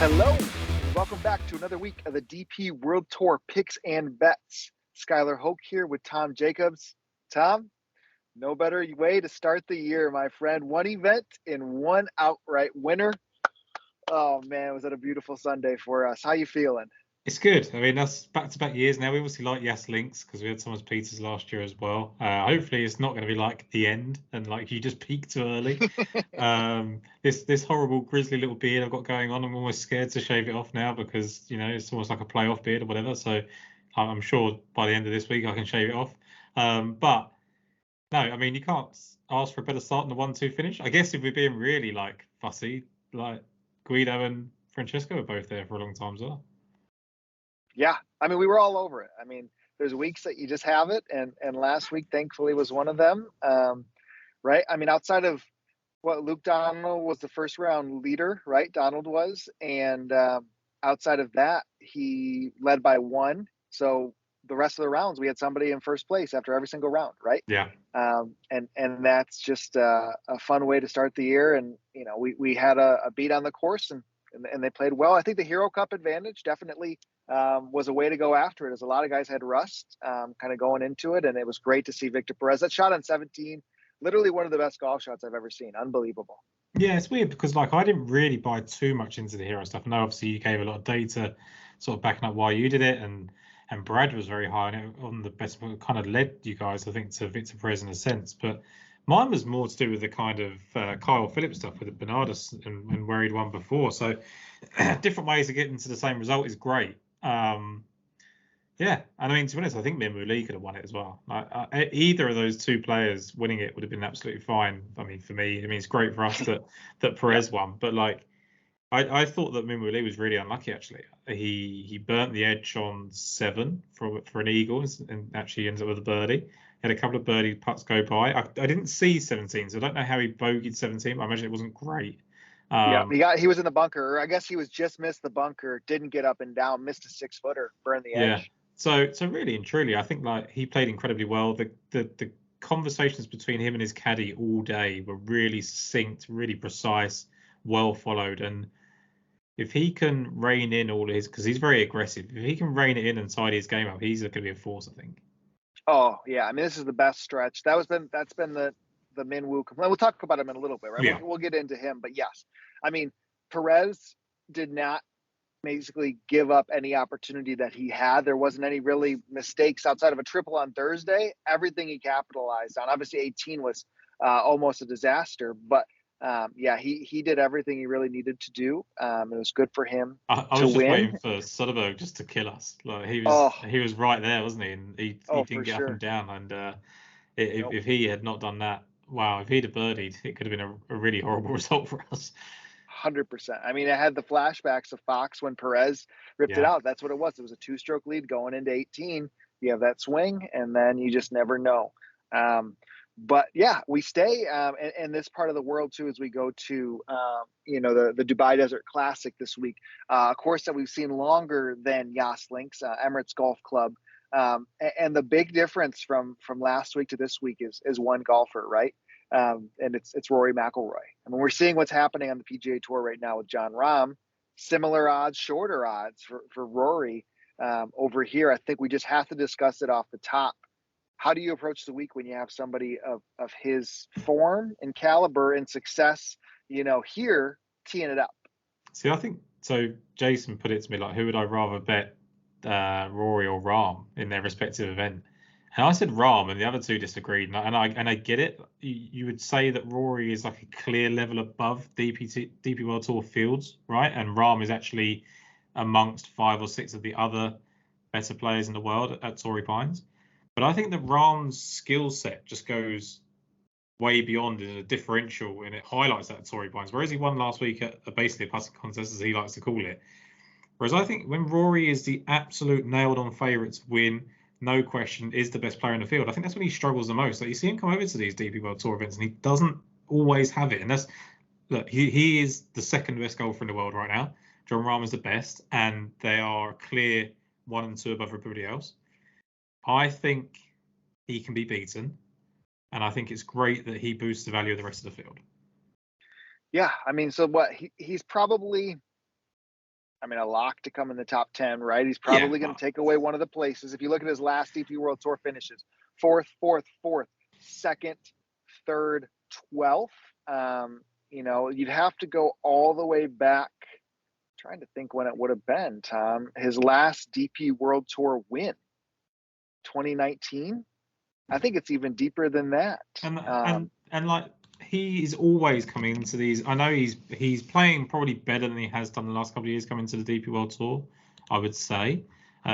Hello, and welcome back to another week of the DP World Tour Picks and Bets. Skylar Hoke here with Tom Jacobs. Tom, no better way to start the year, my friend. One event and one outright winner. Oh man, was that a beautiful Sunday for us? How you feeling? It's good. I mean, that's back-to-back years now. We obviously like Yas Links because we had Thomas Peters last year as well. Hopefully, it's not going to be like the end and like you just peaked too early. This horrible grizzly little beard I've got going on, I'm almost scared to shave it off now because it's almost like a playoff beard or whatever. So I'm sure by the end of this week I can shave it off. But no, I mean you can't ask for a better start than the 1-2 finish. I guess if we're being really like fussy, like Guido and Francesco were both there for a long time as well. Yeah, I mean, we were all over it. I mean, there's weeks that you just have it, and last week, thankfully, was one of them. Right? I mean, outside of what Luke Donald was the first round leader, right? Donald was, and outside of that, he led by one. So the rest of the rounds, we had somebody in first place after every single round, right? Yeah. And that's just a fun way to start the year. And we had a beat on the course, and they played well. I think the Hero Cup advantage definitely was a way to go after it, as a lot of guys had rust kind of going into it, and it was great to see Victor Perez. That shot on 17, literally one of the best golf shots I've ever seen. Unbelievable. Yeah, it's weird because like I didn't really buy too much into the hero stuff. No, obviously you gave a lot of data sort of backing up why you did it, and Brad was very high on the best, kind of led you guys, I think, to Victor Perez in a sense. But mine was more to do with the kind of Kyle Phillips stuff with the Bernardus and where he'd won before. So different ways of getting to the same result is great. Yeah, and I mean, to be honest, I think Minwoo Lee could have won it as well. Either of those two players winning it would have been absolutely fine. I mean, for me, I mean, it's great for us that Perez won, but like, I thought that Minwoo Lee was really unlucky. Actually, he burnt the edge on 7 for an eagle and actually ends up with a birdie. He had a couple of birdie putts go by. I didn't see 17, so I don't know how he bogeyed 17. I imagine it wasn't great. He was in the bunker, or I guess he was just missed the bunker, didn't get up and down, missed a 6-footer, burned the edge. Yeah. So really and truly, I think like he played incredibly well. The conversations between him and his caddy all day were really succinct, really precise, well followed. And if he can rein in all his, because he's very aggressive, if he can rein it in and tidy his game up, he's going to be a force, I think. Oh yeah, I mean, this is the best stretch. That's been the Minwoo complaint. We'll talk about him in a little bit, right? Yeah. We'll get into him, but yes, I mean, Perez did not basically give up any opportunity that he had. There wasn't any really mistakes outside of a triple on Thursday. Everything he capitalized on. Obviously, 18 was almost a disaster, but he did everything he really needed to do. It was good for him I to was just win. waiting for Soderbergh just to kill us. Like he was right there, wasn't he? And he didn't get up and down. And if he had not done that, wow, if he'd have birdied, it could have been a really horrible result for us. 100%. I mean, it had the flashbacks of Fox when Perez ripped it out. That's what it was. It was a 2-stroke lead going into 18. You have that swing, and then you just never know. But yeah, we stay in this part of the world too, as we go to the Dubai Desert Classic this week, a course that we've seen longer than Yas Links, Emirates Golf Club. And the big difference from last week to this week is one golfer, right? And it's Rory McIlroy. I mean, we're seeing what's happening on the PGA Tour right now with Jon Rahm. Similar odds, shorter odds for Rory over here. I think we just have to discuss it off the top. How do you approach the week when you have somebody of his form and caliber and success, here teeing it up? See, I think so. Jason put it to me like, who would I rather bet, Rory or Rahm in their respective event? And I said Rahm, and the other two disagreed. And I get it. You would say that Rory is like a clear level above DP World Tour fields, right? And Rahm is actually amongst 5 or 6 of the other better players in the world at Torrey Pines. But I think that Rahm's skill set just goes way beyond in a differential, and it highlights that at Torrey Pines. Whereas he won last week at basically a putting contest, as he likes to call it. Whereas I think when Rory is the absolute nailed-on favourite to win, no question, is the best player in the field, I think that's when he struggles the most. Like you see him come over to these DP World Tour events, and he doesn't always have it. And he is the second best golfer in the world right now. Jon Rahm is the best, and they are clear 1 and 2 above everybody else. I think he can be beaten, and I think it's great that he boosts the value of the rest of the field. Yeah, I mean, so what he's probably I mean, a lock to come in the top 10, right? He's Yeah, probably going to take away one of the places. If you look at his last DP World Tour finishes, fourth, second, third, 12th. You'd have to go all the way back. Trying to think when it would have been, Tom. His last DP World Tour win, 2019. I think it's even deeper than that. And like he is always coming into these. I know he's playing probably better than he has done the last couple of years coming to the DP World Tour. I would say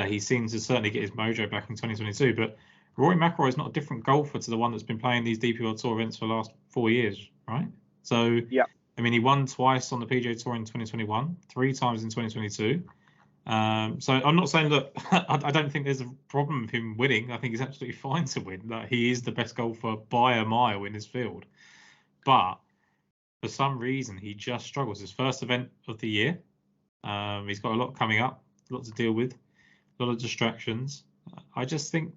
he seems to certainly get his mojo back in 2022. But Rory McIlroy is not a different golfer to the one that's been playing these DP World Tour events for the last 4 years, right? So yeah, I mean, he won twice on the PGA Tour in 2021, 3 times in 2022. So I'm not saying that I don't think there's a problem with him winning. I think he's absolutely fine to win. That he is the best golfer by a mile in his field. But for some reason, he just struggles. His first event of the year. He's got a lot coming up, a lot to deal with, a lot of distractions. I just think,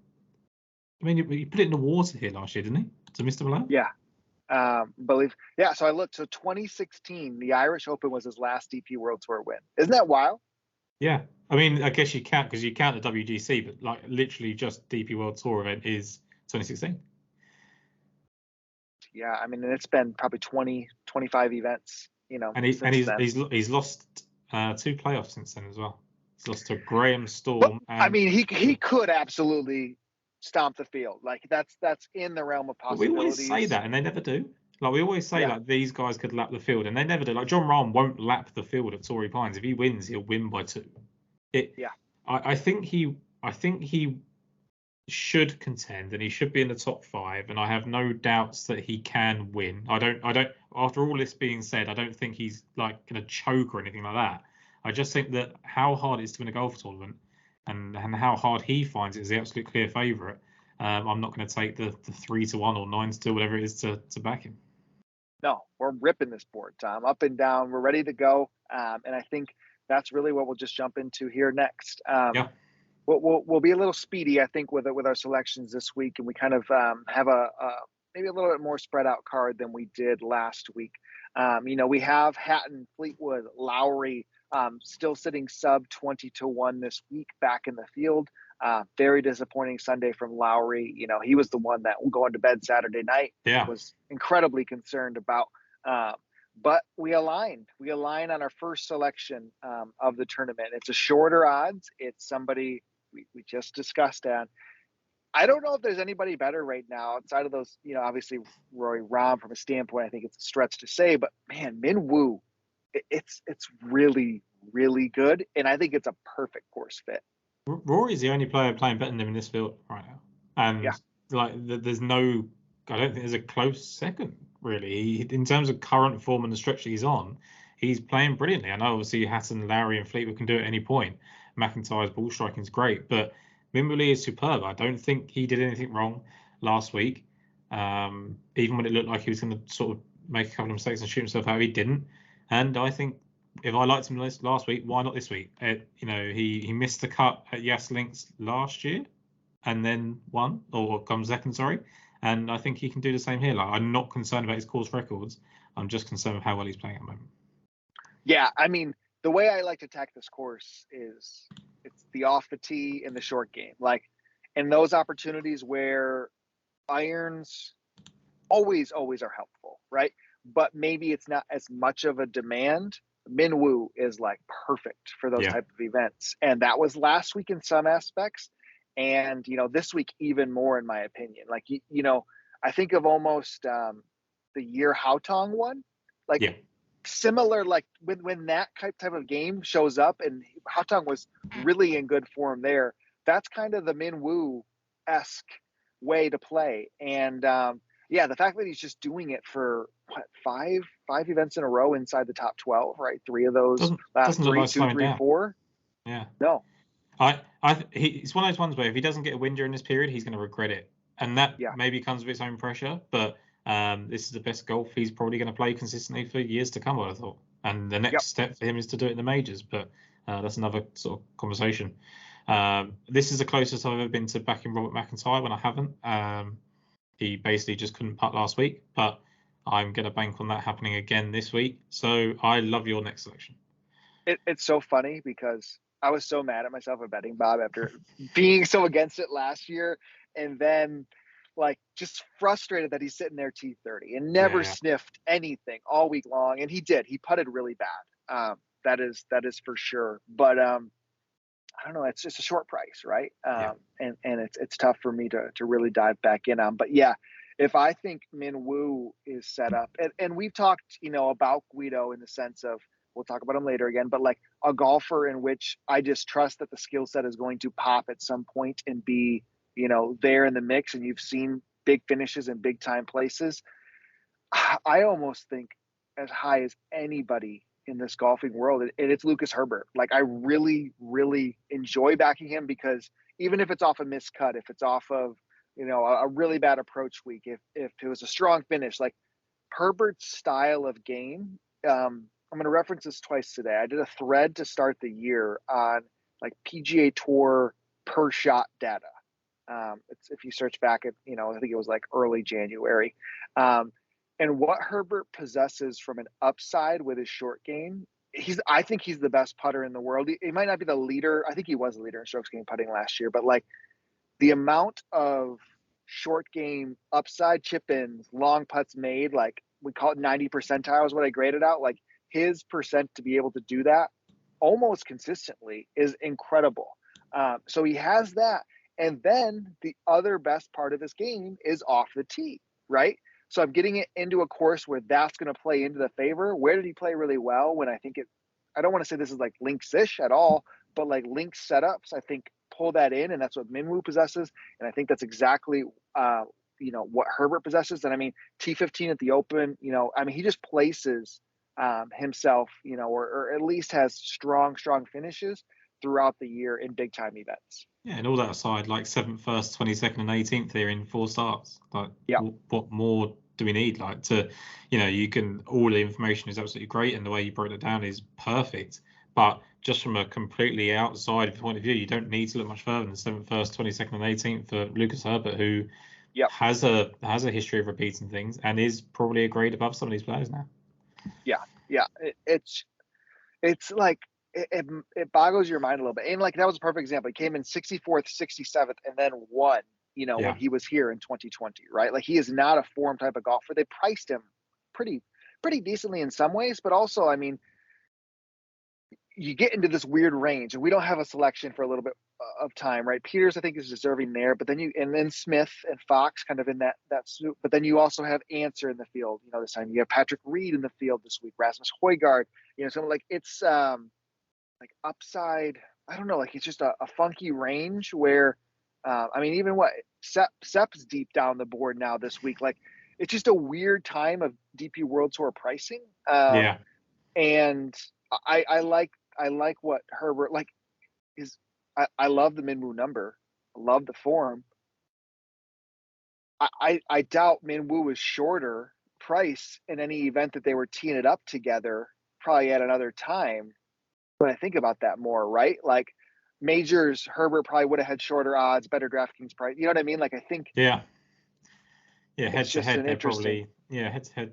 I mean, he put it in the water here last year, didn't he? To Mr. Malone? Yeah. So I looked. So 2016, the Irish Open was his last DP World Tour win. Isn't that wild? Yeah. I mean, I guess you count because you count the WGC, but like literally just DP World Tour event is 2016. Yeah, I mean, it's been probably 20, 25 events, and he's lost 2 playoffs since then as well. He's lost to Graham Storm. I mean, he could absolutely stomp the field. Like that's in the realm of possibilities. We always say that, and they never do. Like we always say, like these guys could lap the field, and they never do. Like John Rahm won't lap the field at Torrey Pines. If he wins, he'll win by 2. I think he should contend, and he should be in the top 5. And I have no doubts that he can win. I don't. After all this being said, I don't think he's like going to choke or anything like that. I just think that how hard it is to win a golf tournament, and how hard he finds it as the absolute clear favourite. I'm not going to take the 3-1 or 9-2, whatever it is, to back him. No, we're ripping this board, Tom, up and down. We're ready to go, and I think that's really what we'll just jump into here next. We'll be a little speedy, I think, with our selections this week, and we kind of have a maybe a little bit more spread out card than we did last week. We have Hatton, Fleetwood, Lowry, still sitting sub 20-1 this week back in the field. Very disappointing Sunday from Lowry. He was the one that going to bed Saturday night. Was incredibly concerned about. But we align on our first selection of the tournament. It's a shorter odds. It's somebody we just discussed. And I don't know if there's anybody better right now outside of those, obviously Rory Rahm from a standpoint, I think it's a stretch to say, but man, Min Woo, it's really, really good. And I think it's a perfect course fit. Rory's the only player playing better than him in this field right now. And there's no, I don't think there's a close second, really. In terms of current form and the stretch that he's on, he's playing brilliantly. I know obviously Hatton, Lowry and Fleetwood can do it at any point. McIntyre's ball striking is great, but Min Woo Lee is superb. I don't think he did anything wrong last week. Even when it looked like he was going to sort of make a couple of mistakes and shoot himself out, he didn't. And I think if I liked him last week, why not this week? He missed the cut at Yas Links last year and then won, or come second, sorry. And I think he can do the same here. Like, I'm not concerned about his course records. I'm just concerned with how well he's playing at the moment. Yeah, I mean, the way I like to attack this course is it's the off the tee in the short game. Like in those opportunities where irons always are helpful, right? But maybe it's not as much of a demand. Min Woo is like perfect for those type of events. And that was last week in some aspects. And, this week, even more, in my opinion. Like, I think of almost the year Haotong won. Like, similar, like, when that type of game shows up, and Haotong was really in good form there, that's kind of the Min Woo-esque way to play. And, the fact that he's just doing it for, five events in a row inside the top 12, right? 3 of those last 3, 2, 3, 4. Yeah. No. It's one of those ones where if he doesn't get a win during this period, he's going to regret it, and that maybe comes with its own pressure. But this is the best golf he's probably going to play consistently for years to come, I thought. And the next step for him is to do it in the majors, but that's another sort of conversation. This is the closest I've ever been to backing Robert McIntyre when I haven't. He basically just couldn't putt last week, but I'm going to bank on that happening again this week. So I love your next selection. It's so funny because I was so mad at myself at betting Bob after being so against it last year, and then like just frustrated that he's sitting there T30 and never Yeah, sniffed anything all week long. And he did. He putted really bad. That is for sure. But I don't know. It's just a short price, right? yeah. And it's tough for me to really dive back in on. But yeah, if I think Min Woo is set up, and we've talked, about Guido in the sense of we'll talk about him later again, but like a golfer in which I just trust that the skill set is going to pop at some point and be, there in the mix. And you've seen big finishes in big time places. I almost think as high as anybody in this golfing world, and it's Lucas Herbert. Like I really, really enjoy backing him because even if it's off a miscut, if it's off of a really bad approach week, if it was a strong finish, like Herbert's style of game. I'm going to reference this twice today. I did a thread to start the year on like PGA Tour per shot data. It's if you search back at I think it was like early January. And what Herbert possesses from an upside with his short game, I think he's the best putter in the world. He might not be the leader. I think he was the leader in strokes gained putting last year, but like the amount of short game upside chip ins, long putts made, like we call it 90 percentile is what I graded out. Like his percent to be able to do that almost consistently is incredible. So he has that. And then the other best part of his game is off the tee, right? So I'm getting it into a course where that's going to play into the favor. Where did he play really well? When I don't want to say this is like links-ish at all, but like link setups, I think pull that in, and that's what Min Woo possesses. And I think that's exactly, what Herbert possesses. And I mean, T15 at the Open, he just places himself, or at least has strong finishes throughout the year in big time events. Yeah, and all that aside, like 7th, 1st, 22nd, and 18th here in 4 starts. Like, Yeah. what more do we need? Like all the information is absolutely great, and the way you broke it down is perfect. But just from a completely outside point of view, you don't need to look much further than 7th, 1st, 22nd, and 18th for Lucas Herbert, who has a history of repeating things and is probably a grade above some of these players now. Yeah. It's like it boggles your mind a little bit. And like that was a perfect example. He came in 64th, 67th, and then won, when he was here in 2020, right? Like he is not a form type of golfer. They priced him pretty decently in some ways, but also, I mean, you get into this weird range, and we don't have a selection for a little bit of time, right? Peters, I think, is deserving there, but then Smith and Fox kind of in that swoop. But then you also have Answer in the field, this time. You have Patrick Reed in the field this week, Rasmus Højgaard, something like it's like upside. I don't know, like it's just a funky range where, even what Sepp's deep down the board now this week. Like it's just a weird time of DP World Tour pricing. And I like what Herbert like is. I love the Min Woo number. I love the form. I doubt Min Woo is shorter price in any event that they were teeing it up together, probably at another time. But I think about that more, right? Like majors, Herbert probably would have had shorter odds, better DraftKings price. You know what I mean? Like I think head to head,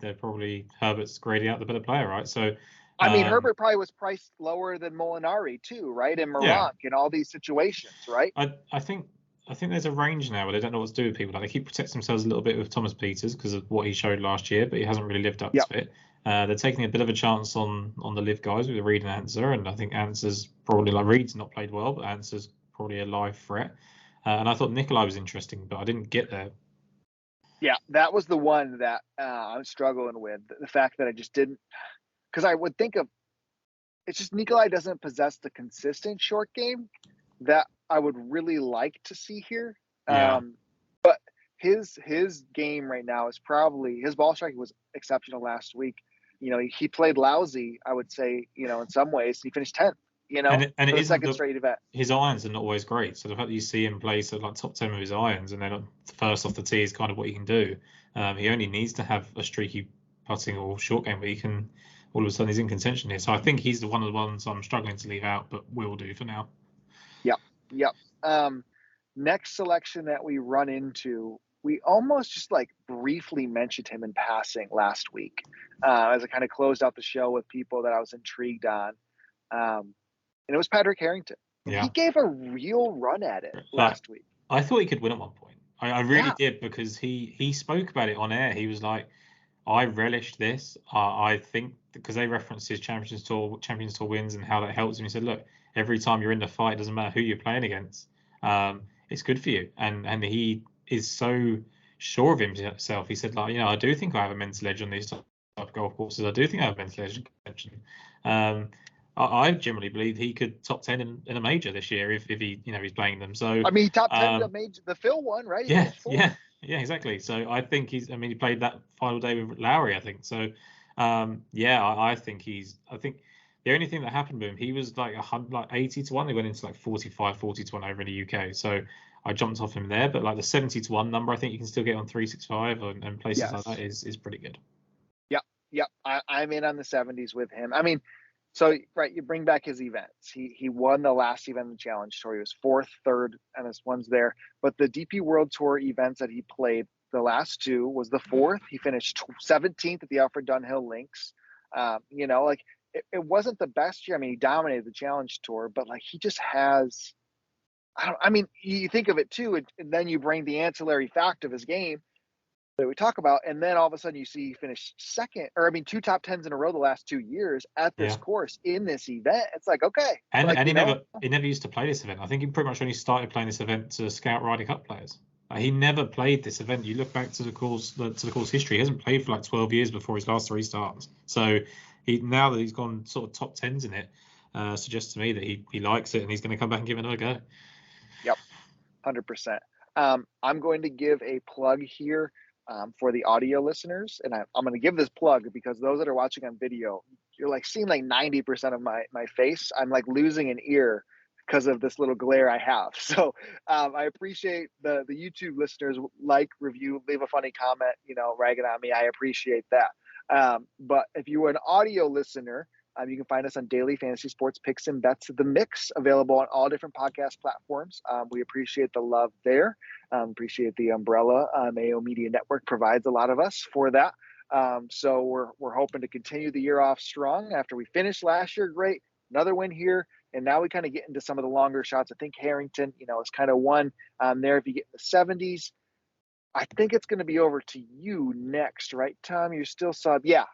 they're probably Herbert's grading out the better player, right? So Herbert probably was priced lower than Molinari too, right? And Moronk in all these situations, right? I think there's a range now where they don't know what to do with people. Like they keep protecting themselves a little bit with Thomas Peters because of what he showed last year, but he hasn't really lived up to it. They're taking a bit of a chance on the live guys with Reed and Answer, and I think Answer's probably like Reed's not played well, but Answer's probably a live threat. And I thought Nikolai was interesting, but I didn't get there. Yeah, that was the one that I'm struggling with. The fact that I just didn't, because I would think of it's just Nikolai doesn't possess the consistent short game that I would really like to see here. But his game right now is probably his ball striking was exceptional last week. He played lousy, I would say, in some ways. He finished 10th, and it is second straight event. His irons are not always great. So the fact that you see him play like top 10 with his irons and then first off the tee is kind of what he can do. He only needs to have a streaky putting or short game, but he can all of a sudden he's in contention here. So I think he's one of the ones I'm struggling to leave out, but will do for now. Yep. Next selection that we run into, we almost just like briefly mentioned him in passing last week as I kind of closed out the show with people that I was intrigued on. and it was Patrick Harrington. And he Yeah. gave a real run at it last week. I thought he could win at one point. I really Yeah. did, because he spoke about it on air. He was like, I relished this. I think because they referenced his Champions Tour wins and how that helps him. He said, look, every time you're in the fight, it doesn't matter who you're playing against. It's good for you. And he is so sure of himself. He said, like, I do think I have a mental edge on these type of golf courses. I do think I have a mental edge in contention. I generally believe he could top 10 in a major this year if he he's playing them. So I mean, he top 10 the major, the Phil one, right? Yeah, exactly. So I think he played that final day with Lowry, I think. So I think the only thing that happened with him, he was like 80 to 1. They went into like 45, 40 to 1 over in the UK. So I jumped off him there, but like the 70 to 1 number, I think you can still get on 365 and places like that is pretty good. Yep. I'm in on the 70s with him. I mean, so, right, you bring back his events. He won the last event in the Challenge Tour. He was 4th, 3rd, and his one's there. But the DP World Tour events that he played, the last two, was the 4th. He finished 17th at the Alfred Dunhill Links. It wasn't the best year. I mean, he dominated the Challenge Tour, but like he just has. You think of it too, and then you bring the ancillary fact of his game that we talk about, and then all of a sudden you see he finished 2nd, or 2 top 10s in a row the last 2 years at this course in this event. It's like, okay. And he never used to play this event. I think he pretty much only started playing this event to scout Ryder Cup players. He never played this event. You look back to the course history, he hasn't played for like 12 years before his last 3 starts. So now that he's gone sort of top 10s in it, suggests to me that he likes it and he's going to come back and give it another go. Yep, 100%. I'm going to give a plug here for the audio listeners, and I'm going to give this plug because those that are watching on video, you're like seeing like 90% of my face. I'm like losing an ear because of this little glare I have. So I appreciate the YouTube listeners, like, review, leave a funny comment, ragging on me. I appreciate that. But if you are an audio listener, you can find us on Daily Fantasy Sports Picks and Bets The Mix, available on all different podcast platforms. We appreciate the love there. Appreciate the umbrella Mayo Media Network provides a lot of us for that. So we're hoping to continue the year off strong. After we finished last year, great, another win here, and now we kind of get into some of the longer shots. I think Harrington, is kind of one there. If you get in the 70s, I think it's going to be over to you next, right, Tom? You're still sub, yeah.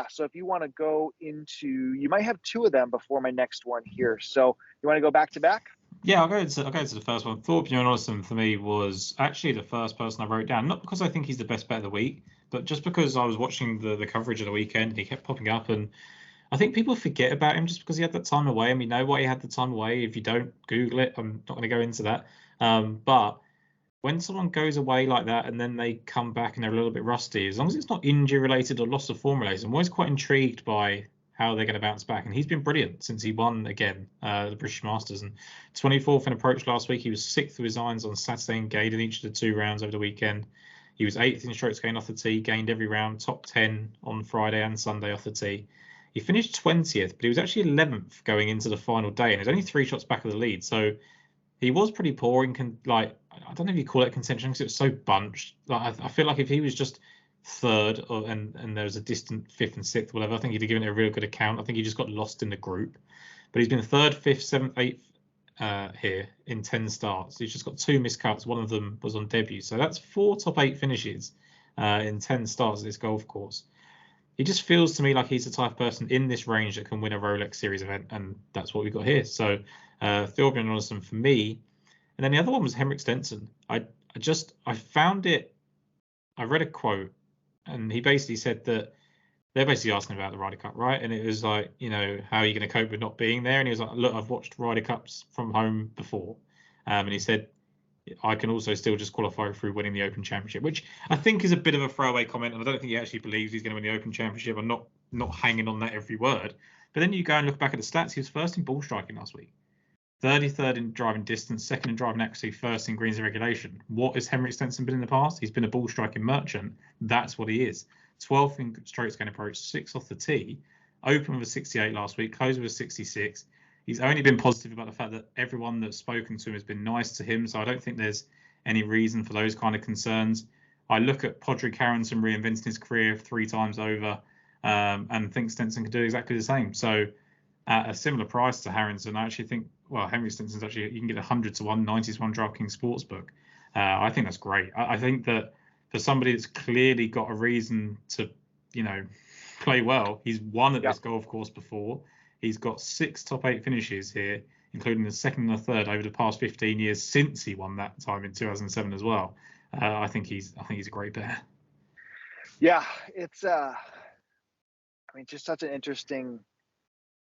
So if you want to go into, you might have 2 of them before my next one here. So you want to go back to back? Yeah, I'll go to the first one. Thorbjorn Olesen for me was actually the first person I wrote down, not because I think he's the best bet of the week, but just because I was watching the coverage of the weekend and he kept popping up, and I think people forget about him just because he had that time away, and we know why he had the time away. If you don't Google it, I'm not going to go into that. But when someone goes away like that and then they come back and they're a little bit rusty, as long as it's not injury related or loss of form related, I'm always quite intrigued by how they're going to bounce back. And he's been brilliant since he won again the British Masters, and 24th in approach last week. He was 6th with his irons on Saturday and gained in each of the 2 rounds over the weekend. He was 8th in strokes gained off the tee, gained every round, top 10 on Friday and Sunday off the tee. He finished 20th, but he was actually 11th going into the final day, and he's only 3 shots back of the lead. So he was pretty poor in I don't know if you call it contention because it was so bunched. Like I feel like if he was just 3rd and there was a distant 5th and 6th, whatever, I think he'd have given it a real good account. I think he just got lost in the group. But he's been 3rd, 5th, 7th, 8th here in 10 starts. He's just got 2 missed cuts. One of them was on debut. So that's 4 top 8 finishes in 10 starts at this golf course. He just feels to me like he's the type of person in this range that can win a Rolex Series event, and that's what we got here. So Thorbjorn Olesen for me. And then the other one was Henrik Stenson. I found it. I read a quote, and he basically said that they're basically asking about the Ryder Cup, right? And it was like, how are you going to cope with not being there? And he was like, look, I've watched Ryder Cups from home before. And he said, I can also still just qualify through winning the Open Championship, which I think is a bit of a throwaway comment. And I don't think he actually believes he's going to win the Open Championship. I'm not hanging on that every word. But then you go and look back at the stats. He was 1st in ball striking last week. 33rd in driving distance, 2nd in driving accuracy, 1st in greens and regulation. What has Henrik Stenson been in the past? He's been a ball striking merchant. That's what he is. 12th in strokes gained approach, 6th off the tee. Open with a 68 last week, closed with a 66. He's only been positive about the fact that everyone that's spoken to him has been nice to him. So I don't think there's any reason for those kind of concerns. I look at Padraig Harrington reinventing his career 3 times over and think Stenson could do exactly the same. So at a similar price to Harrington. I actually think, well, Henry Stinson's actually, you can get 100 to 1, 90 to 1 DraftKings Sportsbook. I think that's great. I think that for somebody that's clearly got a reason to, play well, he's won at this golf course before. He's got 6 top 8 finishes here, including the second and the third over the past 15 years since he won that time in 2007 as well. I think he's a great bet. Yeah, it's just such an interesting.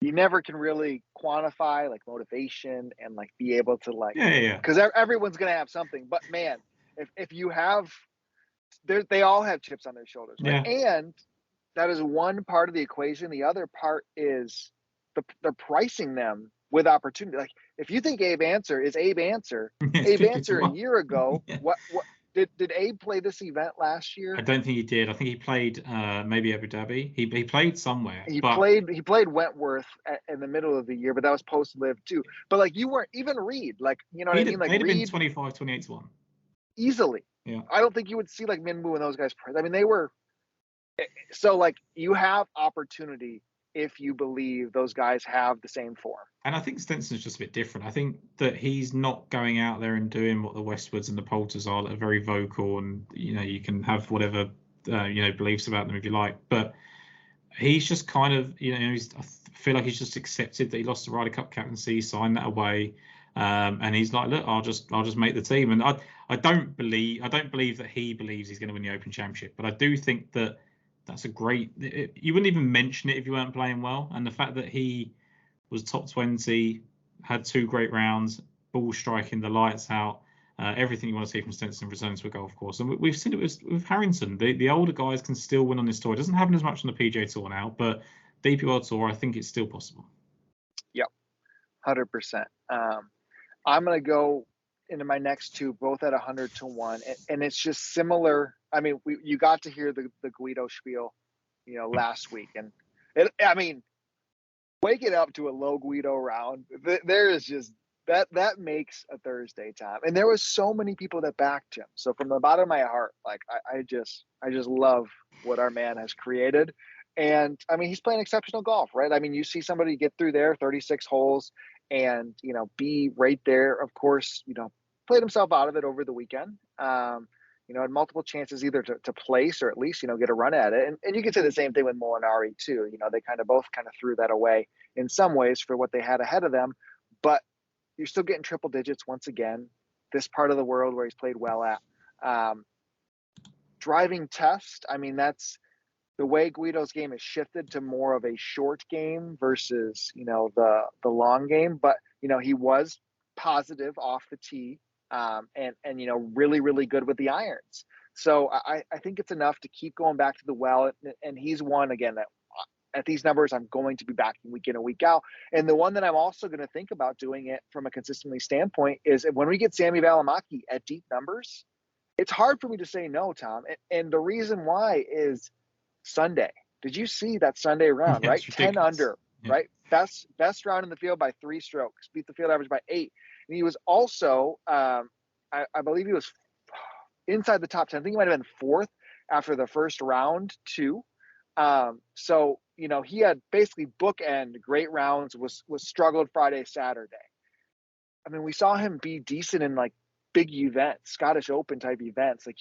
You never can really quantify like motivation and like be able to like, because everyone's gonna have something. But man, if you have, they all have chips on their shoulders, right? Yeah. And that is one part of the equation. The other part is they're pricing them with opportunity. Like if you think Abe Answer is Abe Answer, Abe Answer a year ago, what did Abe play this event last year? I don't think he did. I think he played maybe Abu Dhabi. He played somewhere. He played Wentworth in the middle of the year, but that was post live too. But like you weren't even Reed, like what I mean? Like they'd have been 25, 28 to 1 easily. Yeah. I don't think you would see like Minwoo and those guys. I mean, they were. So like you have opportunity if you believe those guys have the same form. And I think Stinson's just a bit different. I think that he's not going out there and doing what the Westwoods and the Poulters are, that are very vocal, and you can have whatever beliefs about them if you like, but he's just kind of I feel like he's just accepted that he lost the Ryder Cup captaincy, signed that away, and he's like, look, I'll just make the team. And I don't believe that he believes he's going to win the Open Championship, but I do think that that's a great. You wouldn't even mention it if you weren't playing well, and the fact that he was top 20, had 2 great rounds, ball striking, the lights out, everything you want to see from Stinson returning to a golf course. And we've seen it with Harrington. The older guys can still win on this tour. It doesn't happen as much on the PGA Tour now, but DP World Tour, I think it's still possible. Yep, 100%. I'm going to go into my next 2, both at 100 to 1, and it's just similar. I mean, you got to hear the Guido spiel, last week, and wake it up to a low Guido round. There is just that makes a Thursday time, and there was so many people that backed him. So from the bottom of my heart, like I just love what our man has created, and I mean he's playing exceptional golf, right? I mean you see somebody get through there 36 holes, and be right there. Of course, played himself out of it over the weekend. Had multiple chances either to place or at least, get a run at it. And you can say the same thing with Molinari too. They both threw that away in some ways for what they had ahead of them, but you're still getting triple digits once again, this part of the world where he's played well at. Driving test, I mean, that's the way Guido's game has shifted to more of a short game versus, the long game. But, he was positive off the tee. And really, really good with the irons. So I think it's enough to keep going back to the well. And he's one, again, that at these numbers, I'm going to be backing week in and week out. And the one that I'm also going to think about doing it from a consistently standpoint is when we get Sammy Valimaki at deep numbers, it's hard for me to say no, Tom. And the reason why is Sunday. Did you see that Sunday round, right? 10 under, right? Best round in the field by 3 strokes, beat the field average by 8. And he was also, I believe he was inside the top 10. I think he might have been 4th after the first round too. So, he had basically bookend great rounds, was struggled Friday, Saturday. I mean, we saw him be decent in like big events, Scottish Open type events. Like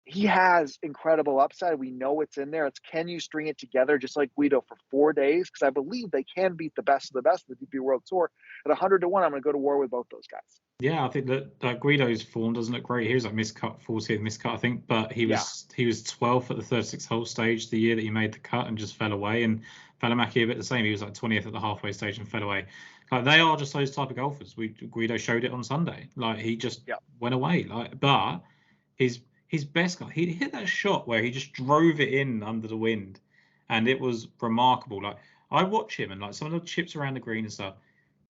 he has incredible upside. We know it's in there. It's, can you string it together just like Guido for 4 days? Because I believe they can beat the best of the best of the DP World Tour. At 100 to 1, I'm going to go to war with both those guys. Yeah, I think that Guido's form doesn't look great. He was like miscut, 40th miscut, I think, but he was 12th at the 36 hole stage the year that he made the cut and just fell away. And Valimaki a bit the same. He was like 20th at the halfway stage and fell away. Like they are just those type of golfers. Guido showed it on Sunday. Like he just went away. But his best guy, he hit that shot where he just drove it in under the wind, and it was remarkable. Like I watch him and like some of the chips around the green and stuff.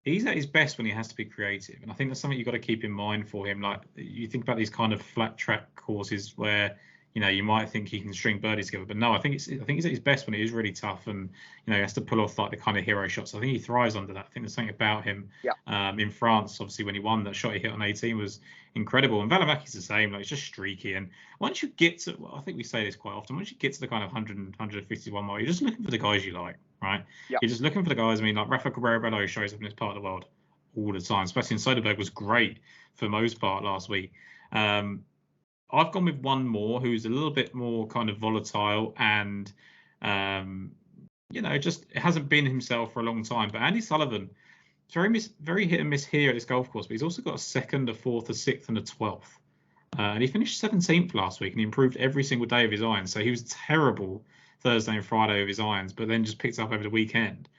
He's at his best when he has to be creative, and I think that's something you've got to keep in mind for him. Like you think about these kind of flat track courses where you might think he can string birdies together, but no, I think he's at his best when he is really tough, and he has to pull off like the kind of hero shots. I think he thrives under that. I think there's something about him. Yeah. In France, obviously, when he won, that shot he hit on 18 was incredible. And Valimaki's the same. Like, it's just streaky. And once you get to, I think we say this quite often, once you get to the kind of 100 and 151 mile, you're just looking for the guys you like, right? Yeah. You're just looking for the guys. I mean, like Rafa Cabrera shows up in this part of the world all the time. Sebastian Soderberg was great for the most part last week. I've gone with one more who's a little bit more kind of volatile and, just hasn't been himself for a long time. But Andy Sullivan, very hit and miss here at this golf course, but he's also got a second, a fourth, a sixth, and a 12th. And he finished 17th last week, and he improved every single day of his irons. So he was terrible Thursday and Friday of his irons, but then just picked up over the weekend.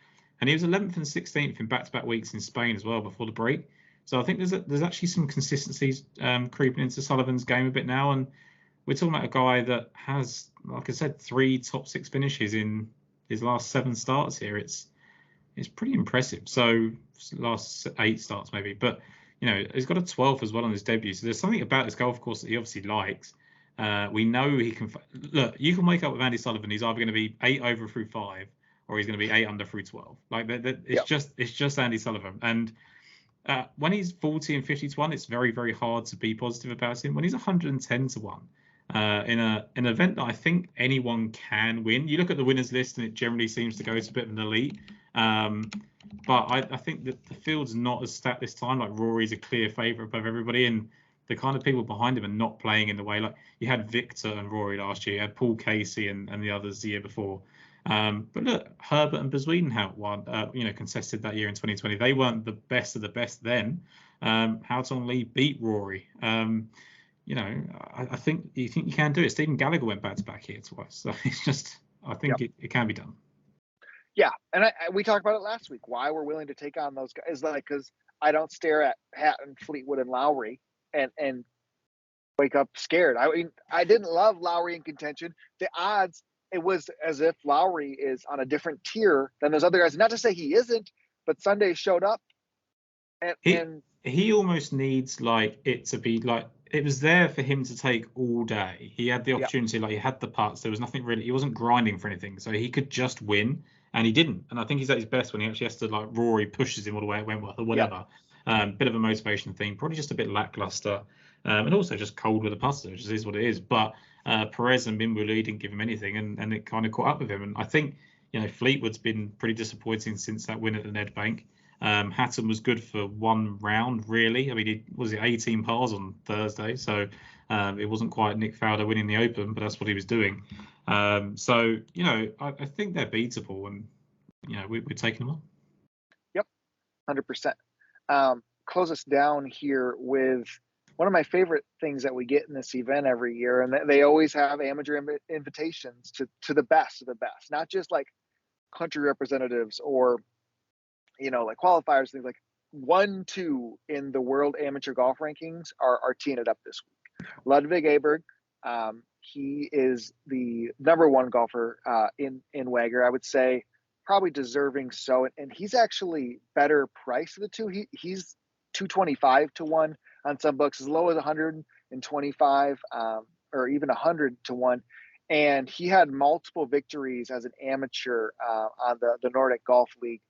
And he was 11th and 16th in back-to-back weeks in Spain as well before the break. So I think there's actually some consistencies creeping into Sullivan's game a bit now, and we're talking about a guy that has, like I said, 3 top 6 finishes in his last 7 starts here. It's pretty impressive. So last 8 starts maybe, but he's got a 12th as well on his debut. So there's something about this golf course that he obviously likes. We know he can look. You can wake up with Andy Sullivan. He's either going to be 8 over through 5, or he's going to be 8 under through 12. Like it's just Andy Sullivan. And when he's 40 and 50 to 1, it's very, very hard to be positive about him. When he's 110 to 1, in an event that I think anyone can win, you look at the winners list and it generally seems to go to a bit of an elite. But I think that the field's not as stacked this time. Like, Rory's a clear favourite above everybody, and the kind of people behind him are not playing in the way. Like, you had Victor and Rory last year, you had Paul Casey and the others the year before. But look, Herbert and Bezwedenhout won, contested that year in 2020. They weren't the best of the best then. Houghton Lee beat Rory. I think you can do it. Stephen Gallagher went back to back here twice. So it's just, I think it can be done. Yeah, and we talked about it last week. Why we're willing to take on those guys is like because I don't stare at Hatton, Fleetwood, and Lowry and wake up scared. I mean, I didn't love Lowry in contention. The odds, it was as if Lowry is on a different tier than those other guys. Not to say he isn't, but Sunday showed up, and he almost needs like it to be like it was there for him to take all day. He had the opportunity, like he had the putts. There was nothing really. He wasn't grinding for anything, so he could just win. And he didn't. And I think he's at his best when he actually has to, like, Rory pushes him all the way at Wentworth or whatever. Bit of a motivation thing, probably just a bit lackluster. And also just cold with a putter, which is what it is. But Perez and Minwoo didn't give him anything, and it kind of caught up with him. And I think, Fleetwood's been pretty disappointing since that win at the Ned Bank. Hatton was good for one round, really. I mean, was it 18 pars on Thursday? So it wasn't quite Nick Faldo winning the Open, but that's what he was doing. So, I think they're beatable, and, we're taking them on. Yep, 100%. Close us down here with one of my favorite things that we get in this event every year, and they always have amateur invitations to the best of the best, not just like country representatives or, like qualifiers, things like 1-2 in the world amateur golf rankings are teeing it up this week. Ludwig Aberg, he is the number 1 golfer in Wager. I would say probably deserving so, and he's actually better priced of the two. He's 225 to 1 on some books, as low as 125 or even 100 to 1. And he had multiple victories as an amateur on the Nordic Golf League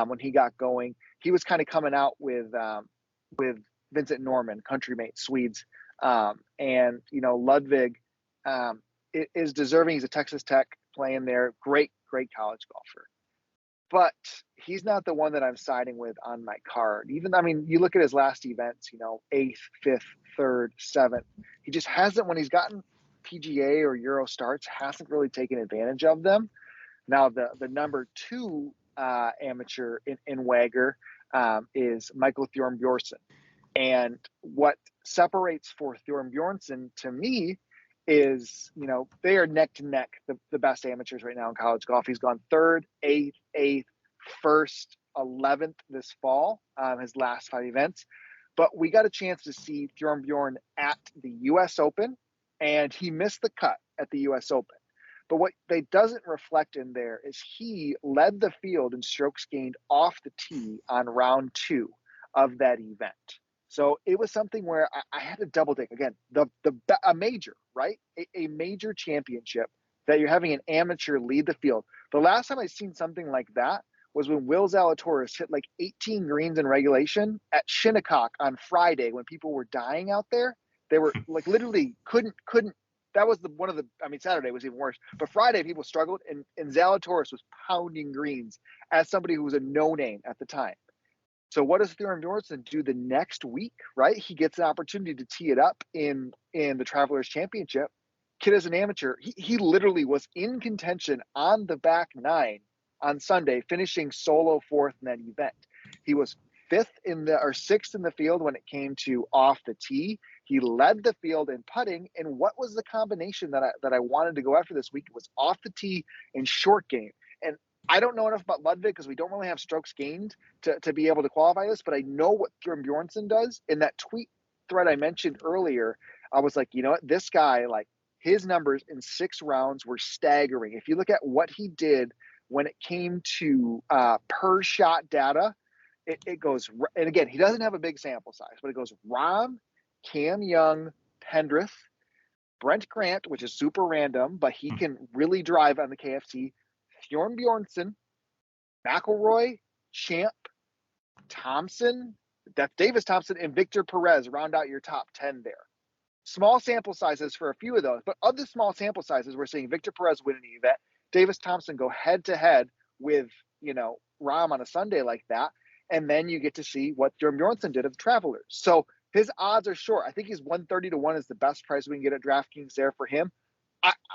when he got going. He was kind of coming out with Vincent Norman, countrymate Swedes, and Ludwig is deserving. He's a Texas Tech playing there, great college golfer. But he's not the one that I'm siding with on my card. You look at his last events, 8th, 5th, 3rd, 7th. He just hasn't, when he's gotten PGA or Euro starts, hasn't really taken advantage of them. Now, the number 2 amateur in Wager is Michael Thorbjornsen. And what separates for Thorbjornsen to me is, they are neck to neck, the best amateurs right now in college golf. He's gone 3rd, 8th, 1st, 11th this fall, his last 5 events. But we got a chance to see Thorbjorn at the U.S. Open, and he missed the cut at the U.S. Open. But what they doesn't reflect in there is he led the field in strokes gained off the tee on round 2 of that event. So it was something where I had to double dig again. A major, right? A major championship that you're having an amateur lead the field. The last time I seen something like that was when Will Zalatoris hit like 18 greens in regulation at Shinnecock on Friday when people were dying out there. They were like literally couldn't. That was Saturday was even worse. But Friday people struggled, and Zalatoris was pounding greens as somebody who was a no name at the time. So what does Thorbjorn Bjornsson do the next week, right? He gets an opportunity to tee it up in the Travelers Championship. Kid is an amateur. He literally was in contention on the back nine on Sunday, finishing solo fourth in that event. He was sixth in the field when it came to off the tee. He led the field in putting. And what was the combination that I wanted to go after this week? It was off the tee and short game. And I don't know enough about Ludwig because we don't really have strokes gained to be able to qualify this, but I know what Thorbjorn Bjornsson does. In that tweet thread I mentioned earlier, I was like, you know what, this guy, like his numbers in 6 rounds were staggering. If you look at what he did when it came to per shot data, it goes, and again, he doesn't have a big sample size, but it goes Rahm, Cam Young, Pendrith, Brent Grant, which is super random, but he can really drive on the KFC, Thorbjorn Bjornsson, McIlroy, Champ, Thompson, Davis Thompson, and Victor Perez round out your top 10 there. Small sample sizes for a few of those, but of the small sample sizes, we're seeing Victor Perez win an event, Davis Thompson go head to head with, Rahm on a Sunday like that. And then you get to see what Thorbjorn Bjornsson did at the Travelers. So his odds are short. I think he's 130 to 1 is the best price we can get at DraftKings there for him.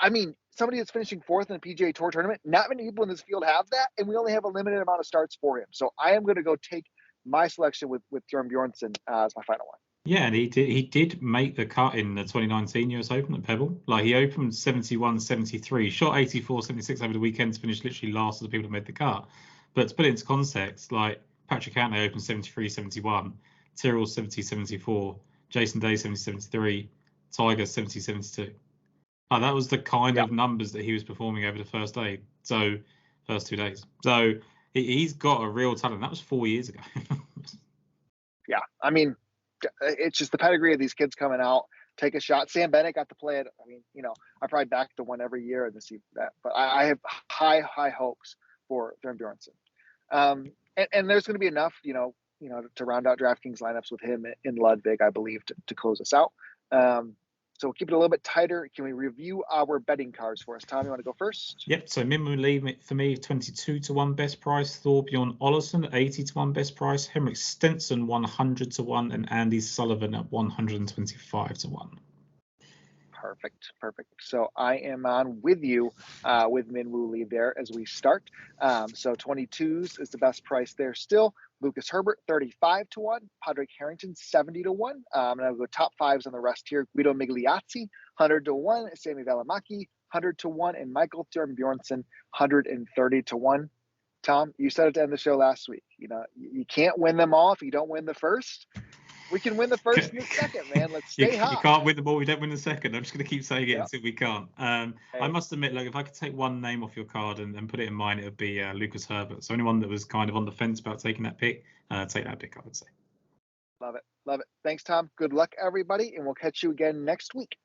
I mean, somebody that's finishing fourth in a PGA Tour tournament, not many people in this field have that, and we only have a limited amount of starts for him. So I am going to go take my selection with Thorbjorn Bjornsson as my final one. Yeah, and he did make the cut in the 2019 US Open at Pebble. Like he opened 71-73, shot 84-76 over the weekend to finish literally last of the people that made the cut. But to put it into context, like Patrick Cantlay opened 73-71, Tyrrell 70-74, Jason Day 70-73, Tiger 70-72. That was the kind of numbers that he was performing over the first 2 days. So he's got a real talent. That was 4 years ago. Yeah, I mean, it's just the pedigree of these kids coming out. Take a shot. Sam Bennett got to play it. I mean, I probably back the one every year and see that. But I have high hopes for Thorbjorn Bjornsson. And there's going to be enough, to round out DraftKings lineups with him in Ludwig, I believe, to close us out. So we'll keep it a little bit tighter. Can we review our betting cards for us? Tom, you want to go first? Yep. So minimum lead for me, 22 to 1 best price. Thorbjorn Olesen, 80 to 1 best price. Henrik Stenson, 100 to 1. And Andy Sullivan at 125 to 1. Perfect. So I am on with you with Minwoo Lee there as we start. So 22s is the best price there still. Lucas Herbert, 35 to 1. Padraig Harrington, 70 to 1. And I'll go top 5s on the rest here. Guido Migliozzi, 100 to 1. Sami Välimäki, 100 to 1. And Michael Thorbjorn Bjornsson, 130 to 1. Tom, you said it to end the show last week. You can't win them all if you don't win the first. We can win the first and the second, man. Let's stay hot. You can't win the ball. We don't win the second. I'm just going to keep saying it until we can't. I must admit, like, if I could take one name off your card and put it in mine, it would be Lucas Herbert. So anyone that was kind of on the fence about taking that pick, take that pick, I would say. Love it. Thanks, Tom. Good luck, everybody, and we'll catch you again next week.